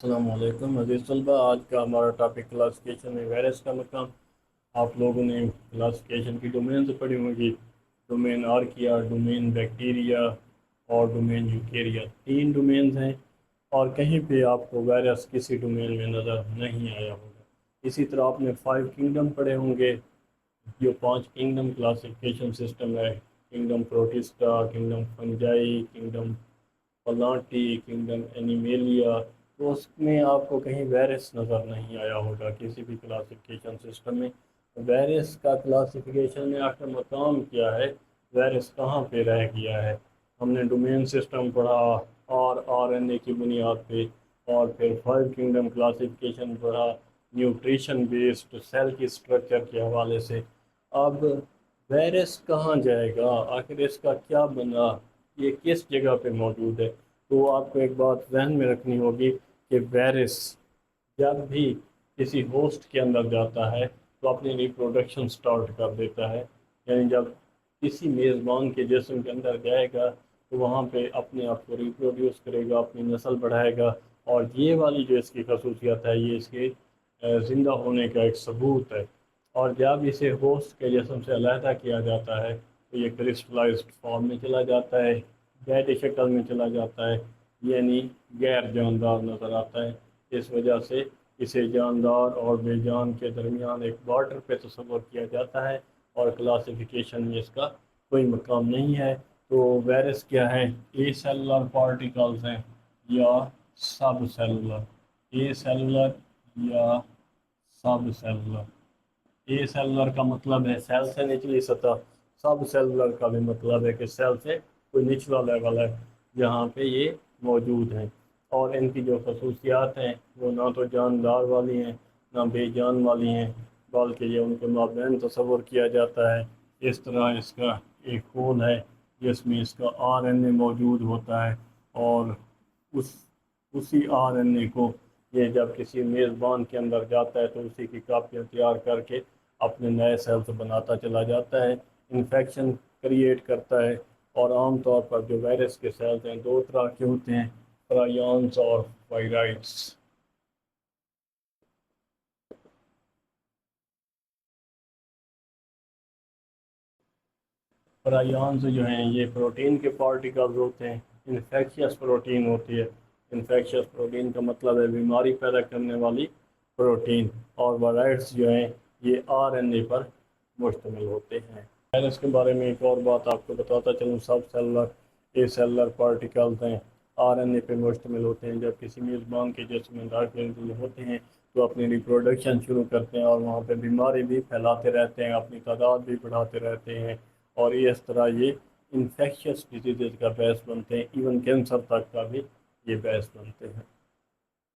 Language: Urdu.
السلام علیکم عزیز طلبہ، آج کا ہمارا ٹاپک کلاسیفیکیشن میں وائرس کا مقام۔ آپ لوگوں نے کلاسیفیکیشن کی ڈومینز پڑھی ہوں گی، ڈومین آرکیا، ڈومین بیکٹیریا اور ڈومین یوکیریا، 3 ڈومینز ہیں، اور کہیں پہ آپ کو وائرس کسی ڈومین میں نظر نہیں آیا ہوگا۔ اسی طرح آپ نے 5 کنگڈم پڑھے ہوں گے، جو 5 کنگڈم کلاسیفیکیشن سسٹم ہے: kingdom Protista, kingdom Fungi, kingdom Plantae, kingdom Animalia. تو اس میں آپ کو کہیں وائرس نظر نہیں آیا ہوگا کسی بھی کلاسیفیکیشن سسٹم میں۔ وائرس کا کلاسیفیکیشن میں آخر مقام کیا ہے، وائرس کہاں پہ رہ گیا ہے؟ ہم نے ڈومین سسٹم پڑھا اور آر این اے کی بنیاد پہ، اور پھر 5 کنگڈم کلاسیفیکیشن پڑھا نیوٹریشن بیسڈ سیل کی اسٹرکچر کے حوالے سے۔ اب وائرس کہاں جائے گا، آخر اس کا کیا بنا، یہ کس جگہ پہ موجود ہے؟ تو آپ کو ایک بات ذہن میں رکھنی ہوگی کہ وائرس جب بھی کسی ہوسٹ کے اندر جاتا ہے تو اپنی ریپروڈکشن سٹارٹ کر دیتا ہے، یعنی جب کسی میزبان کے جسم کے اندر جائے گا تو وہاں پہ اپنے آپ کو ریپروڈیوس کرے گا، اپنی نسل بڑھائے گا، اور یہ والی جو اس کی خصوصیت ہے، یہ اس کے زندہ ہونے کا ایک ثبوت ہے۔ اور جب اسے ہوسٹ کے جسم سے علیحدہ کیا جاتا ہے تو یہ کرسٹلائزڈ فارم میں چلا جاتا ہے، گیٹی شکل میں چلا جاتا ہے، یعنی غیر جاندار نظر آتا ہے۔ اس وجہ سے اسے جاندار اور بے جان کے درمیان ایک بارڈر پہ تصور کیا جاتا ہے، اور کلاسیفیکیشن میں اس کا کوئی مقام نہیں ہے۔ تو وائرس کیا ہے؟ اے سیلولر پارٹیکلز ہیں یا سب سیلولر، اے سیلولر یا سب سیلولر۔ اے سیلولر کا مطلب ہے سیل سے نچلی سطح، سب سیلولر کا بھی مطلب ہے کہ سیل سے کوئی نچلا لیول ہے جہاں پہ یہ موجود ہیں، اور ان کی جو خصوصیات ہیں وہ نہ تو جاندار والی ہیں نہ بے جان والی ہیں، بلکہ یہ ان کے مابین تصور کیا جاتا ہے۔ اس طرح اس کا ایک ہول ہے جس میں اس کا آر این اے موجود ہوتا ہے، اور اسی آر این اے کو یہ جب کسی میزبان کے اندر جاتا ہے تو اسی کی کاپیاں تیار کر کے اپنے نئے سیلز بناتا چلا جاتا ہے، انفیکشن کریٹ کرتا ہے۔ اور عام طور پر جو وائرس کے سیلز ہیں 2 طرح کے ہوتے ہیں: پرایونس اور وائرائٹس۔ پرایونس جو ہیں یہ پروٹین کے پارٹیکلز ہوتے ہیں، انفیکشیس پروٹین ہوتی ہے۔ انفیکشیس پروٹین کا مطلب ہے بیماری پیدا کرنے والی پروٹین، اور وائرائٹس جو ہیں یہ آر این اے پر مشتمل ہوتے ہیں۔ وائرس کے بارے میں ایک اور بات آپ کو بتاتا چلوں، سب سیلولر اے سیلولر پارٹیکلز ہیں، آر این اے پہ مشتمل ہوتے ہیں۔ جب کسی میزبان کے جسم میں داخل ہوتے ہیں تو اپنی ریپروڈکشن شروع کرتے ہیں، اور وہاں پہ بیماری بھی پھیلاتے رہتے ہیں، اپنی تعداد بھی بڑھاتے رہتے ہیں، اور اس طرح یہ انفیکشس ڈیزیز کا باعث بنتے ہیں، ایون کینسر تک کا بھی یہ باعث بنتے ہیں۔